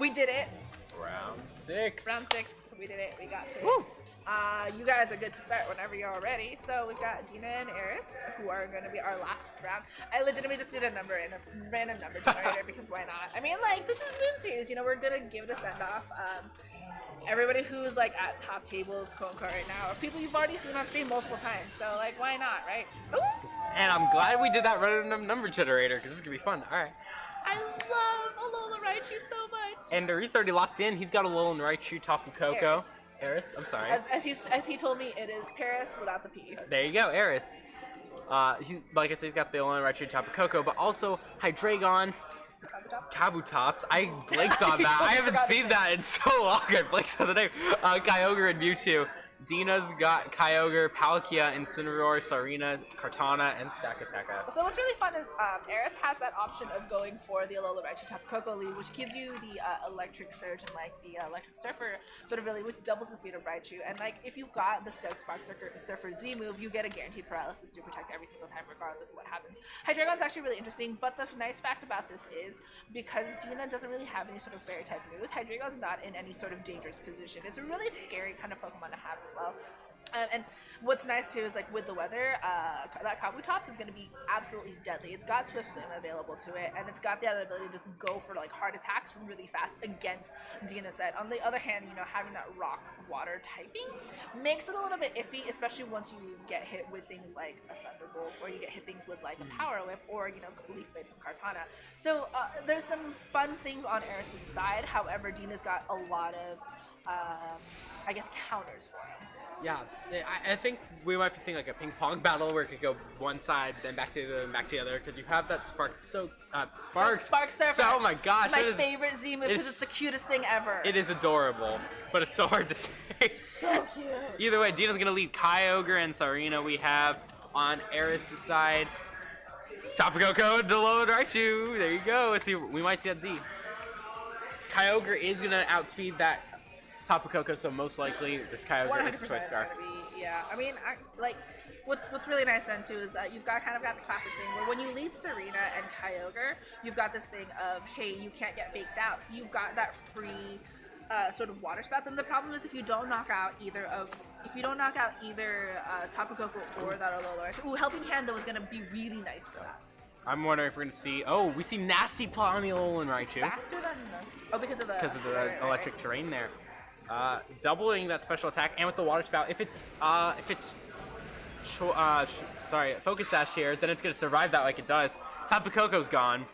We did it. Round 6. Round 6. We did it. We got to it. Woo. You guys are good to start whenever you're all ready. So we've got Dina and Aris, who are going to be our last round. I legitimately just did a number in a random number generator because why not? I mean, like, this is Moon Series. You know, we're going to give it a send-off. Everybody who's, like, at top tables, quote-unquote, right now, are people you've already seen on stream multiple times. So, like, why not, right? Ooh. And I'm glad we did that random number generator because this is going to be fun. All right. I love Alola Raichu so much. And Aris already locked in. He's got Alolan Raichu, Tapu Koko. Aris, I'm sorry. As he told me, it is Paris without the P. There you go, Aris. Like I said, he's got the Alolan Raichu, Tapu Koko, but also Hydreigon, Kabutops. I blanked on that. I haven't seen that in so long. I blanked on the name. Kyogre and Mewtwo. Dina's got Kyogre, Palkia, Incineroar, Sarina, Kartana, and Stakataka. So what's really fun is Aris has that option of going for the Alola Raichu Tapu Koko lead, which gives you the Electric Surge and like the Electric Surfer sort of really, which doubles the speed of Raichu. And like if you've got the Stoke Spark Surfer Z move, you get a guaranteed paralysis to protect every single time, regardless of what happens. Hydreigon's actually really interesting, but the nice fact about this is because Dina doesn't really have any sort of fairy type moves, Hydreigon's not in any sort of dangerous position. It's a really scary kind of Pokemon to have as well. And what's nice too is like with the weather, that Kabutops is going to be absolutely deadly. It's got Swift Swim available to it, and it's got the ability to just go for like hard attacks really fast against Dina's set. On the other hand, you know, having that rock water typing makes it a little bit iffy, especially once you get hit with things like a Thunderbolt, or you get hit things with like a Power Whip, or you know, Leaf Blade from Kartana. So there's some fun things on Aris' side. However, Dina's got a lot of I guess counters for him. Yeah, I think we might be seeing like a ping pong battle where it could go one side, then back to the other, and back to the other, because you have that Spark Surfer. Oh my gosh, it's my favorite Z move because it's the cutest thing ever. It is adorable, but it's so hard to say. So cute. Either way, Dina's gonna lead Kyogre and Sarina. We have on Aris' side Tapu Koko and Alolan Raichu. There you go. Let's see. We might see that Z. Kyogre is gonna outspeed that Tapu Koko, so most likely this Kyogre is Choice Scarf. Yeah, I mean, what's really nice then too is that you've got the classic thing where when you lead Sarina and Kyogre, you've got this thing of, hey, you can't get faked out, so you've got that free sort of water spout. Then the problem is if you don't knock out either Tapu Koko or that Alola Raichu. Ooh, Helping Hand though is gonna be really nice for that. I'm wondering if we're gonna see. Oh, we see Nasty Paw on the Alolan Raichu. It's faster than because of the electric terrain there. Doubling that special attack, and with the water spout, if it's Focus Sash here, then it's gonna survive that like it does. Tapu Koko's gone,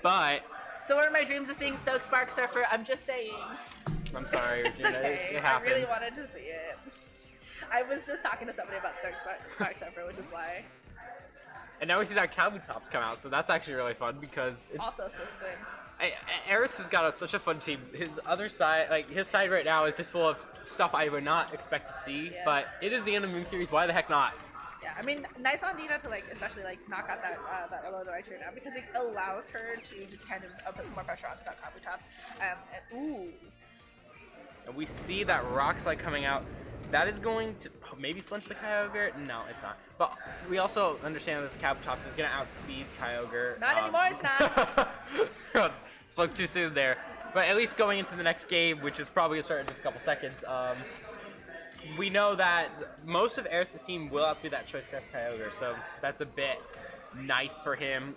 but so are my dreams of seeing Stoke Spark Surfer. I'm just saying. I'm sorry, it's okay. It happens. I really wanted to see it. I was just talking to somebody about Stoke Spark Surfer, which is why. And now we see that Kabutops come out, so that's actually really fun because it's also so soon. Aris has got such a fun team. His other side, like his side right now, is just full of stuff I would not expect to see. Yeah. But it is the end of Moon Series. Why the heck not? Yeah, I mean, nice on Dina to like, especially like knock out that Alola Raichu now because it allows her to just kind of put some more pressure onto that Kabutops. And we see that Rock Slide coming out. That is going to maybe flinch the Kyogre. No, it's not. But we also understand that this Kabutops is going to outspeed Kyogre. Not anymore, it's not. Spoke too soon there. But at least going into the next game, which is probably going to start in just a couple seconds, we know that most of Aris' team will outspeed that Choice Scarf Kyogre, so that's a bit nice for him.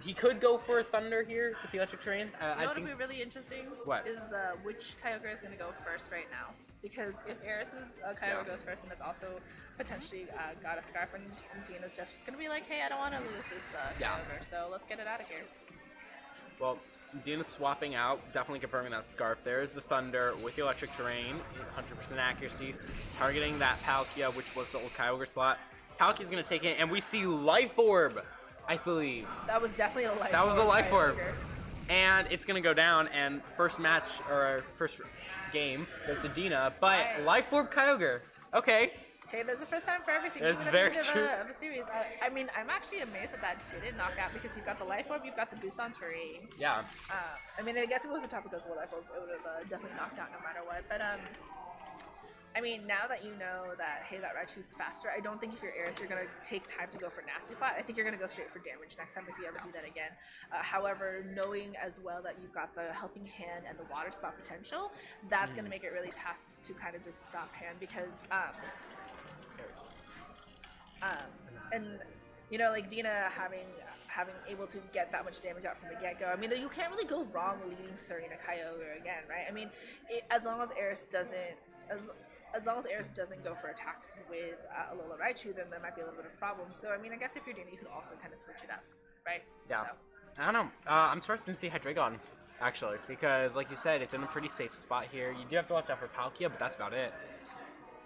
He could go for Thunder here with the Electric Terrain. You know what would be really interesting? What? Is which Kyogre is going to go first right now. Because if Aris' Kyogre goes first, then it's also potentially got a Scarf, and Dina's just going to be like, hey, I don't want to lose this Kyogre, so let's get it out of here. Well, Dina's swapping out, definitely confirming that Scarf. There's the Thunder with the Electric Terrain, 100% accuracy, targeting that Palkia, which was the old Kyogre slot. Palkia's going to take it, and we see Life Orb, I believe. That was definitely a Life Orb. That was a Life Orb. And it's going to go down, and first match, or first game, goes to Dina, but Life Orb Kyogre. Okay. Hey, there's a first time for everything. It's very true. Of a series. I mean, I'm actually amazed that didn't knock out because you've got the Life Orb, you've got the boost on terrain. Yeah. I mean, I guess if it was a Tapu Koko Life Orb, it would have definitely knocked out no matter what. But I mean, now that you know that, hey, that Raichu's faster, I don't think if you're Aris, you're going to take time to go for Nasty Plot. I think you're going to go straight for damage next time if you ever do that again. However, knowing as well that you've got the Helping Hand and the Water Spot potential, that's going to make it really tough to kind of just stop hand because, and, you know, like Dina having able to get that much damage out from the get-go. I mean, you can't really go wrong leading Serena Kyogre again, right? I mean, as long as Aris doesn't go for attacks with Alola Raichu, then there might be a little bit of a problem. So, I mean, I guess if you're Dina, you could also kind of switch it up, right? Yeah. So. I don't know. I'm surprised to see Hydreigon, actually, because, like you said, it's in a pretty safe spot here. You do have to watch out for Palkia, but that's about it.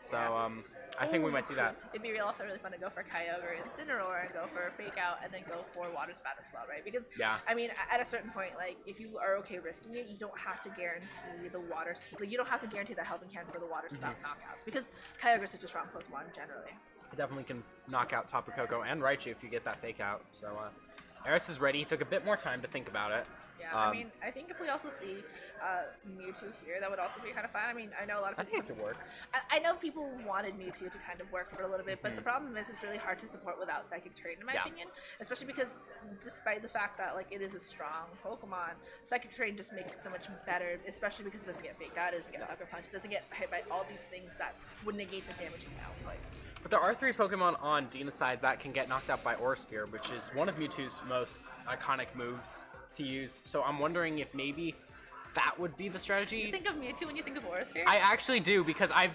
So, yeah. I think we might see that. It'd be also really fun to go for Kyogre and Incineroar and go for Fake Out and then go for Water Spout as well, right? Because, I mean, at a certain point, like, if you are okay risking it, you don't have to guarantee the Water... Like, you don't have to guarantee the Helping Hand for the Water Spout knockouts because Kyogre is such a strong Pokemon generally. It definitely can knock out Tapu Koko and Raichu if you get that Fake Out. So, Aris is ready. He took a bit more time to think about it. Yeah, I mean, I think if we also see Mewtwo here, that would also be kind of fun. I mean, I know a lot of people... I think it could work. I know people wanted Mewtwo to kind of work for a little bit, but the problem is it's really hard to support without Psychic Terrain, in my opinion. Especially because, despite the fact that, like, it is a strong Pokemon, Psychic Terrain just makes it so much better, especially because it doesn't get Faked Out, it doesn't get Sucker Punch, it doesn't get hit by all these things that would negate the damage you output. But there are 3 Pokemon on Dina's side that can get knocked out by Aura Sphere, which is one of Mewtwo's most iconic moves to use. So I'm wondering if maybe that would be the strategy. You think of Mewtwo when you think of Aura Sphere? I actually do, because I've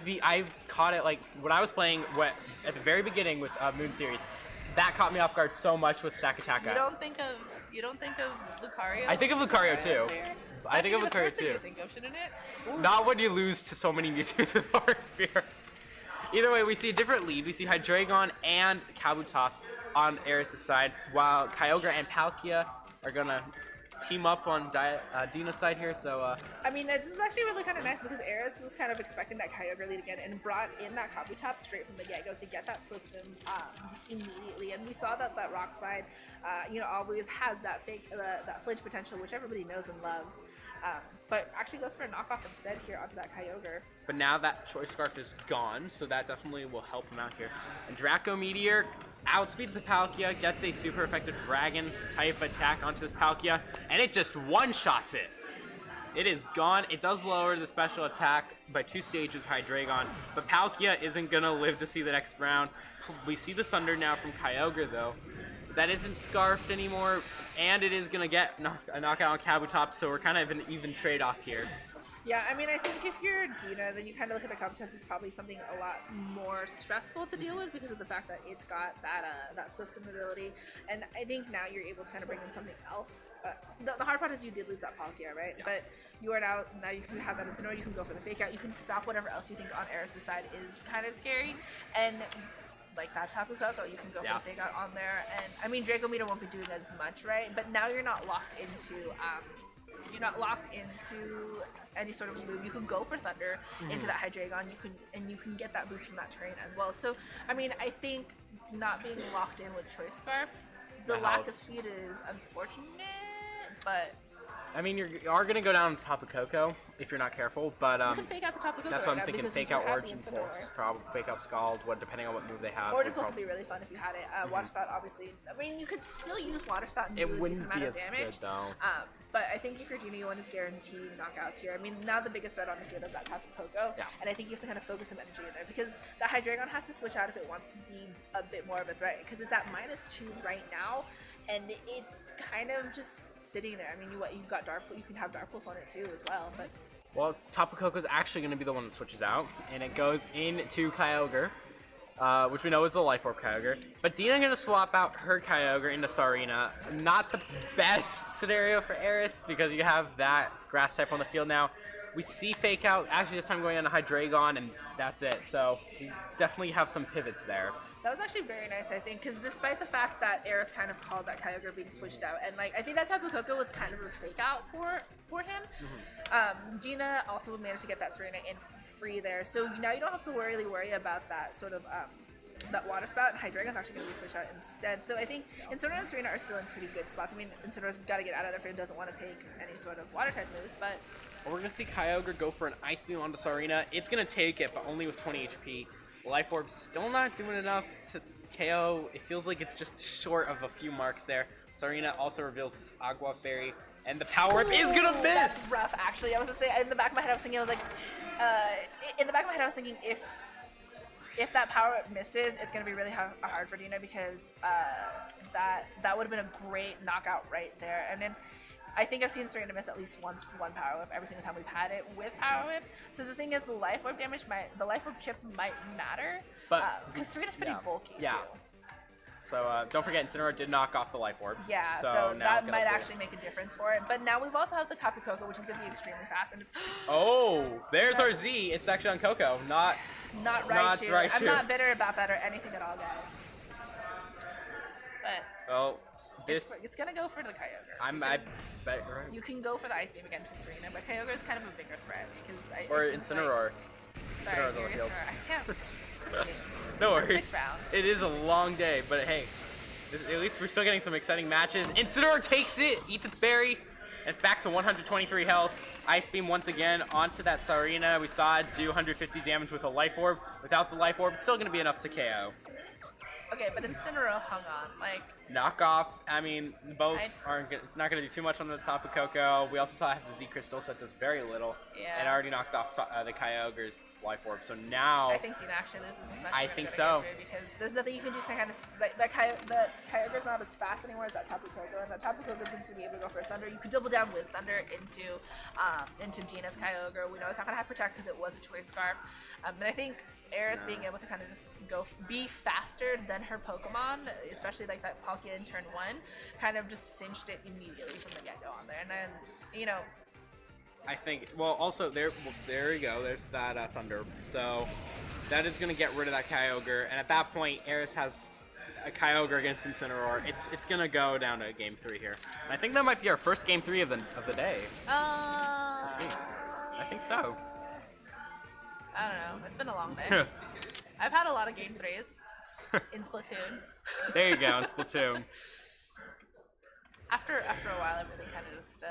caught it, like, when I was playing at the very beginning with Moon Series. That caught me off guard so much with Stack Attack. You don't think of Lucario? I think of Lucario too. I think of Lucario Lucario too. You think of, shouldn't it? Ooh. Not when you lose to so many Mewtwo's with Aura Sphere. Either way, we see a different lead. We see Hydreigon and Kabutops on Aris' side, while Kyogre and Palkia are gonna team up on Dina's side here. So I mean, this is actually really kind of nice because Aris was kind of expecting that Kyogre lead again and brought in that Kabutops straight from the get-go to get that Swiss Swim just immediately. And we saw that Rock side, you know, always has that that flinch potential, which everybody knows and loves. But actually goes for a knockoff instead here onto that Kyogre. But now that Choice Scarf is gone, so that definitely will help him out here. And Draco Meteor outspeeds the Palkia, gets a super effective Dragon type attack onto this Palkia, and it just one-shots it. It is gone. It does lower the special attack by 2 stages for Hydreigon, but Palkia isn't gonna live to see the next round. We see the Thunder now from Kyogre though. That isn't scarfed anymore, and it is gonna get a knockout on Kabutops, so we're kind of an even trade-off here. Yeah, I mean, I think if you're Dina, then you kind of look at the Kabutops as probably something a lot more stressful to deal with because of the fact that it's got that Swift Swim ability, and I think now you're able to kind of bring in something else. The hard part is you did lose that Palkia, right? Yeah. But you are now you can have that Incineroar, you can go for the Fake Out, you can stop whatever else you think on Aris' side is kind of scary, and like that Tapu Koko, you can go for the Fake Out on there, and I mean Draco Meteor won't be doing as much, right? But now you're not locked into any sort of move. You can go for Thunder into that Hydreigon. You can get that boost from that terrain as well. So I mean, I think not being locked in with Choice Scarf, the lack of speed is unfortunate, but I mean, you are gonna go down Tapu Koko if you're not careful, but you can Fake Out the Tapu Koko. that's what I'm thinking. Fake Out Origin Pulse, probably Fake Out Scald, depending on what move they have. Origin Pulse would be really fun if you had it. Water Spout, obviously. I mean, you could still use Water Spout and do a decent amount of damage. Good, though. But I think if you're Dina, you want to guarantee knockouts here. I mean, now the biggest threat on the field is that Tapu Koko, and I think you have to kind of focus some energy in there because the Hydreigon has to switch out if it wants to be a bit more of a threat because it's at -2 right now, and it's kind of just sitting there. I mean, you've got Dark Pulse, you can have Dark Pulse on it too as well, but. Well, Tapu Koko is actually going to be the one that switches out, and it goes into Kyogre, which we know is the Life Orb Kyogre. But Dina going to swap out her Kyogre into Sarina. Not the best scenario for Aris, because you have that Grass type on the field now. We see Fake Out, actually this time going on a Hydreigon, and that's it. So, we definitely have some pivots there. That was actually very nice, I think, because despite the fact that Aris kind of called that Kyogre being switched out, and like I think that Tapu Koko was kind of a Fake Out for him. Dina also managed to get that Serena in free there, so now you don't have to worry about that sort of that Water Spout, and Hydreigon's actually going to be switched out instead. So I think Incineroar and Serena are still in pretty good spots. I mean, Incineroar's got to get out of there if he doesn't want to take any sort of Water type moves, but We're gonna see Kyogre go for an Ice Beam onto Sarina. It's gonna take it, but only with 20 HP. Life Orb's still not doing enough to KO. It feels like it's just short of a few marks there. Sarina also reveals its Agua Fairy, and the power up is gonna miss! That's rough, actually. I was gonna say, in the back of my head, I was thinking, if that power up misses, it's gonna be really hard for Dina, because that would have been a great knockout right there. And then I think I've seen Serena miss at least one power whip every single time we've had it with power whip. So the thing is, the life orb damage the life orb chip might matter, because Serena's pretty bulky too. So don't forget, Incineroar did knock off the life orb. Yeah, so that might actually make a difference for it. But now we've also have the Tapu Koko, which is going to be extremely fast. And it's oh, there's our Z. It's actually on Koko, not Raichu. I'm not bitter about that or anything at all, guys. But well, it's gonna go for the Kyogre. I bet right. You can go for the Ice Beam against Serena, but Kyogre is kind of a bigger threat because or Incineroar. Incineroar's on the field. I can't. No worries. It is a long day, but hey, at least we're still getting some exciting matches. Incineroar takes it, eats its berry, and it's back to 123 health. Ice Beam once again onto that Sarina. We saw it do 150 damage with a Life Orb. Without the Life Orb, it's still going to be enough to KO. Okay, but Incineroar hung on, like... Knockoff, I mean, both aren't good. It's not going to do too much on the top of Koko. We also saw I have the Z Crystal, so it does very little. Yeah. And I already knocked off the Kyogre's Life Orb, so now... I think Dina actually loses this match. I think so. Because there's nothing you can do to kind of... The Kyogre's not as fast anymore as that Tapu Koko, and that Tapu Koko seems to be able to go for Thunder. You could double down with Thunder into Dina's Kyogre. We know it's not going to have Protect because it was a Choice Scarf. But I think Aris being able to kind of just be faster than her Pokemon, especially like that Palkia in turn 1, kind of just cinched it immediately from the get-go on there. And then, you know... I think, well, also, there you go, there's that Thunder. So, that is going to get rid of that Kyogre, and at that point, Aris has a Kyogre against Incineroar. It's going to go down to Game 3 here. And I think that might be our first Game 3 of the day. Let's see. I think so. I don't know. It's been a long day. I've had a lot of Game 3s in Splatoon. There you go, in Splatoon. After a while, everything kind of just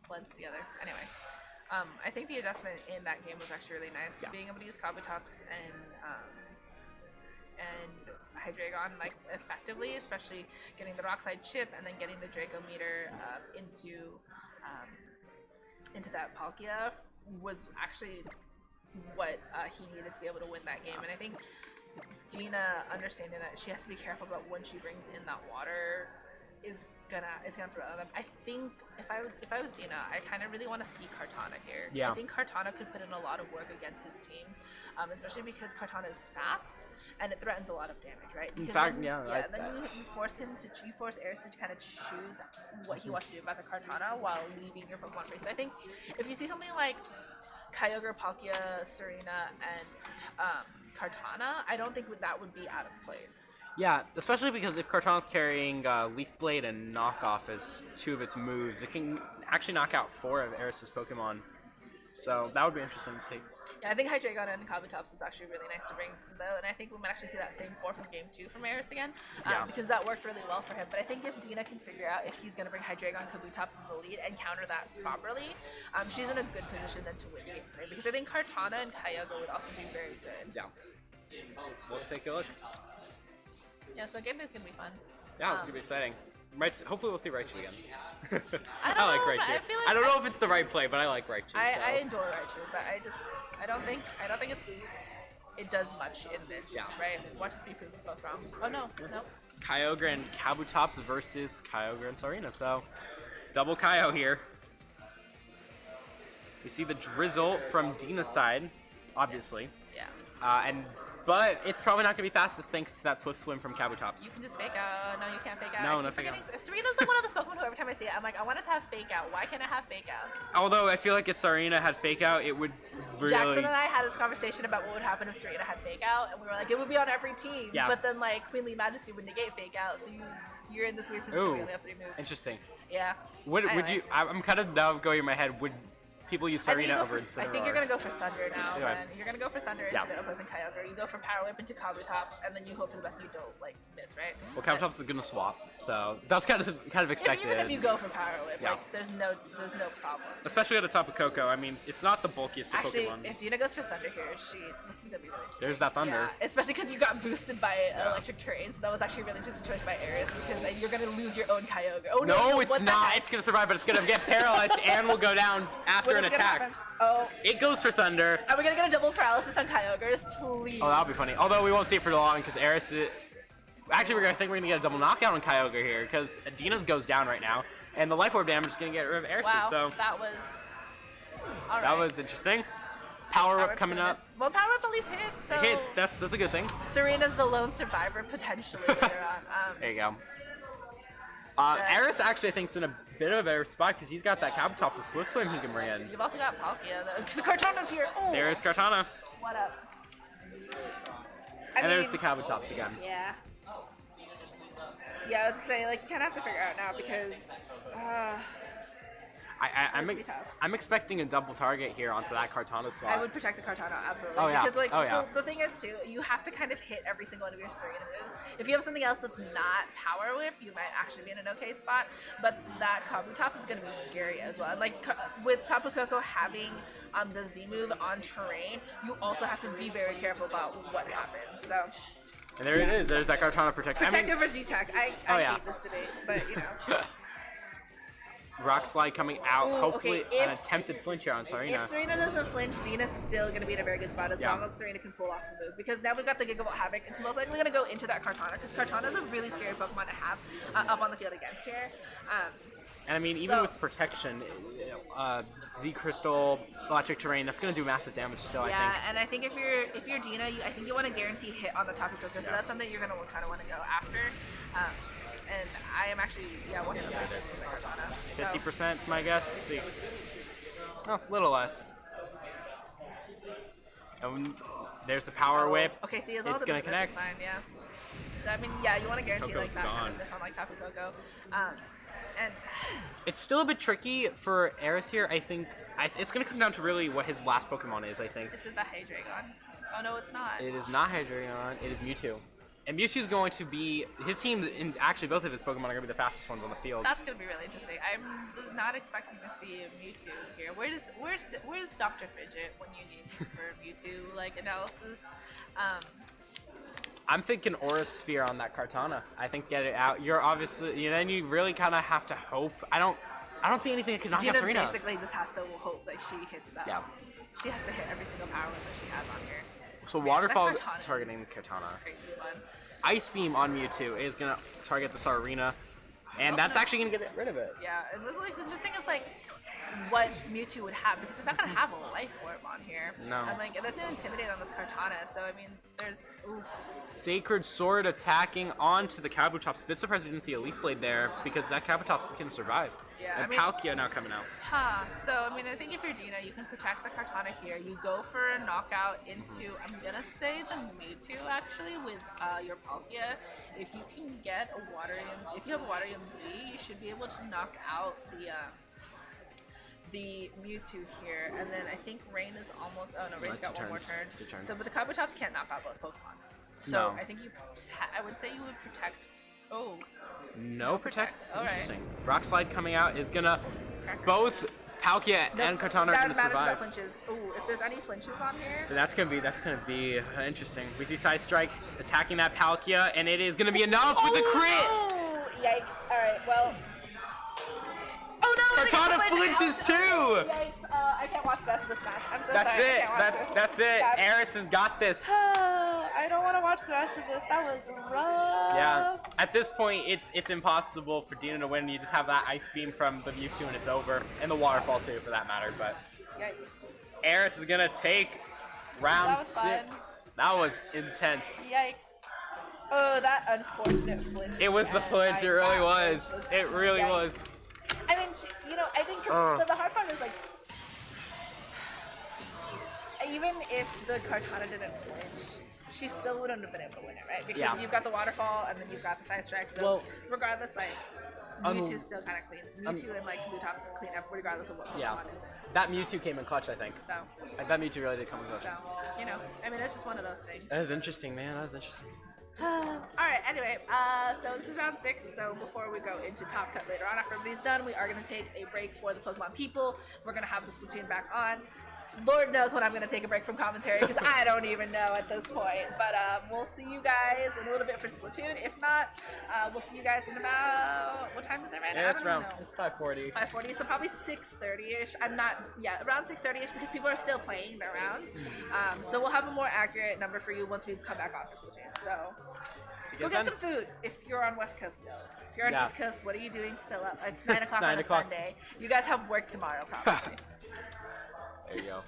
blends together. Anyway, I think the adjustment in that game was actually really nice. Yeah. Being able to use Kabutops and Hydreigon like effectively, especially getting the Rockside chip and then getting the Draco meter into that Palkia was actually what he needed to be able to win that game. And I think Dina understanding that she has to be careful about when she brings in that water is gonna throw them. I think if I was Dina, I kind of really want to see Kartana here. Yeah. I think Kartana could put in a lot of work against his team, especially because Kartana is fast and it threatens a lot of damage, right? Because in fact, then you force Aris to kind of choose what he wants to do about the Kartana while leaving your Pokemon free. So I think if you see something like Kyogre, Palkia, Serena, and Kartana, I don't think that would be out of place. Yeah, especially because if Kartana's carrying Leaf Blade and Knockoff as two of its moves, it can actually knock out 4 of Aris's Pokemon. So that would be interesting to see. Yeah, I think Hydreigon and Kabutops was actually really nice to bring, though, and I think we might actually see that same 4 from Game 2 from Aris again, because that worked really well for him. But I think if Dina can figure out if he's going to bring Hydreigon, Kabutops as a lead and counter that properly, she's in a good position then to win Game 3, because I think Kartana and Kyogre would also be very good. Yeah. Let's take a look. Yeah, so Game 3 is going to be fun. Yeah, it's going to be exciting. Hopefully we'll see Raichu again. I like Raichu. I don't know if it's the right play, but I like Raichu. I adore Raichu, but I don't think it does much in this. Yeah. Right? Watch us be proven both wrong. Oh no. It's Kyogre and Kabutops versus Kyogre and Sarina, so double Kyo here. We see the drizzle from Dina's side, obviously. Yeah. But it's probably not going to be fastest thanks to that Swift Swim from Kabutops. You can just fake out. No, you can't fake out. No, not fake out. Serena's like one of those Pokemon who every time I see it, I'm like, I want it to have fake out. Why can't it have fake out? Although I feel like if Sarina had fake out, it would really... Jackson and I had this conversation about what would happen if Serena had fake out, and we were like, it would be on every team. Yeah. But then like Queenly Majesty would negate fake out, so you're in this weird position where you only have 3 moves. Interesting. Yeah. Would you? I'm kind of now going in my head. Would people use I think you Arena go over for- Incineroar. I think you're gonna go for Thunder now. Okay. Then you're gonna go for Thunder into the opposing Kyogre. You go for Power Whip into Kabutops, and then you hope for the best you don't like miss, right? Well, Kabutops is gonna swap, so that's kind of expected. Even if you go for Power Whip, like there's no problem. Especially at the top of Coco. I mean, it's not the bulkiest of Actually, Pokemon. if Dina goes for Thunder here, this is gonna be really interesting. There's that Thunder. Yeah, especially because you got boosted by electric terrain, so that was actually a really interesting choice by Aris because you're gonna lose your own Kyogre. Oh no, it's not. It's gonna survive, but it's gonna get paralyzed and will go down after an attack. Oh. It goes for Thunder. Are we gonna get a double paralysis on Kyogres, please? Oh, that'll be funny. Although we won't see it for long because Aris is... Actually, I think we're gonna get a double knockout on Kyogre here because Dina's goes down right now, and the Life Orb damage is gonna get rid of Aris's. Wow, so that was... All right. That was interesting. Power Whip coming up. Well, Power Whip at least hits, so... It hits. That's a good thing. Serena's the lone survivor potentially later on. There you go. Aris actually, I think, is in a bit of a better spot because he's got that Kabutops, a Swift Swim he can bring in. You've also got Palkia, though, because the Kartana's here. Oh. There is Kartana. What up? And there's the Kabutops again. Yeah. Yeah, I was gonna say, like, you kind of have to figure out now because... I'm expecting a double target here onto that Kartana slot. I would protect the Kartana, absolutely. Oh, yeah. Because, like, Oh, yeah. so the thing is, too, you have to kind of hit every single one of your Serena moves. If you have something else that's not Power Whip, you might actually be in an okay spot. But that Kabutops is going to be scary as well. And, like, with Tapu Koko having the Z move on terrain, you also have to be very careful about what happens. So. And there it is. There's that Kartana protect. Protect over Z-Tech. I hate this debate, but, you know. Rock Slide coming out. Ooh, hopefully okay, an attempted flinch here on Serena. If Serena doesn't flinch, Dina's still going to be in a very good spot as long as Serena can pull off the move. Because now we've got the Gigavolt Havoc. It's most likely going to go into that Kartana because Kartana is a really scary Pokemon to have up on the field against here. And I mean, even with protection, Z Crystal, Electric Terrain, that's going to do massive damage still, I think. Yeah, and I think if you're Dina, I think you want to guarantee hit on the Tapu Koko, so that's something you're going to kind of want to go after. And I am actually, 100% Kartana. 50% is my guess. Let's see. Oh, a little less. And there's the Power Whip. Okay, see, as long it's as going to connect. Fine, yeah. So, I mean, yeah, you want to guarantee Coco's like that gone. kind of miss on like Tapu Koko. And it's still a bit tricky for Aris here. I think it's going to come down to really what his last Pokemon is, I think. Is it the Hydreigon? Oh, no, it's not. It is not Hydreigon. It is Mewtwo. And Mewtwo is going to be his team. And actually, both of his Pokemon are going to be the fastest ones on the field. That's going to be really interesting. I was not expecting to see Mewtwo here. Where's Dr. Fidget when you need him for Mewtwo like analysis? I'm thinking Aura Sphere on that Kartana. I think get it out. You're obviously, then you really kind of have to hope. I don't see anything that can knock out Serena. Dina basically just has to hope that she hits that. Yeah. She has to hit every single power whip that she has on here. So Waterfall targeting Kartana. Crazy fun. Ice Beam on Mewtwo is gonna target the Sarina, and that's actually gonna get rid of it. Yeah, and what's interesting is like what Mewtwo would have because it's not gonna have a life orb on here. No. I'm like, that's gonna intimidate on this Kartana. So I mean, there's. Oof. Sacred Sword attacking onto the Kabutops. A bit surprised we didn't see a Leaf Blade there because that Kabutops can survive. Yeah, and Palkia now coming out. So I mean, I think if you're Dina, you can protect the Kartana here. You go for a knockout into, I'm gonna say the Mewtwo actually with your Palkia. If you can get a if you have a Water Z, you should be able to knock out the Mewtwo here, and then I think Rain is almost. Oh no, Rain's got one more turn. So, but the Kabutops can't knock out both Pokemon. So I think I would say you would protect. Oh. No protect. Interesting. Right. Rock Slide coming out is gonna both Palkia and Kartana are gonna survive. Flinches. Ooh, if there's any flinches on here. So that's gonna be interesting. We see Side Strike attacking that Palkia, and it is gonna be enough with the crit. Oh, yikes! All right, well. Oh no! Kartana flinches too. Yikes! I can't watch the rest of this match. I'm so sorry. That's it. Aris has got this. I don't want to watch the rest of this. That was rough. Yeah. At this point, it's impossible for Dina to win. You just have that Ice Beam from the Mewtwo, and it's over. And the Waterfall too, for that matter. But yikes. Aris is gonna take round 6. Fun. That was intense. Yikes. Oh, that unfortunate flinch. It was the flinch. It really was. It really was. I mean, I think the hard part is like, even if the Kartana didn't flinch, she still wouldn't have been able to win it, right? Because you've got the Waterfall and then you've got the Side Strike. So regardless, like Mewtwo's still kind of clean. Mewtwo and like Kabutops clean up regardless of what Pokemon is in. That Mewtwo came in clutch, I think. So, Like, that Mewtwo really did come in clutch. so you know, I mean, it's just one of those things. That is interesting, man. That is interesting. Alright, anyway, so this is round 6, so before we go into Top Cut later on, after everybody's done, we are going to take a break for the Pokemon people. We're going to have the Splatoon back on. Lord knows when I'm going to take a break from commentary, because I don't even know at this point. But we'll see you guys in a little bit for Splatoon. If not, we'll see you guys in about, what time is it right now? Yeah, it's I don't around, know. it's 5:40. 5:40, so probably 6:30ish. I'm not, yeah, around 6:30ish because people are still playing their rounds. So we'll have a more accurate number for you once we come back on for Splatoon. So go get some food if you're on West Coast still. If you're on East Coast, what are you doing still up? It's 9 o'clock on a Sunday. You guys have work tomorrow, probably. There you go.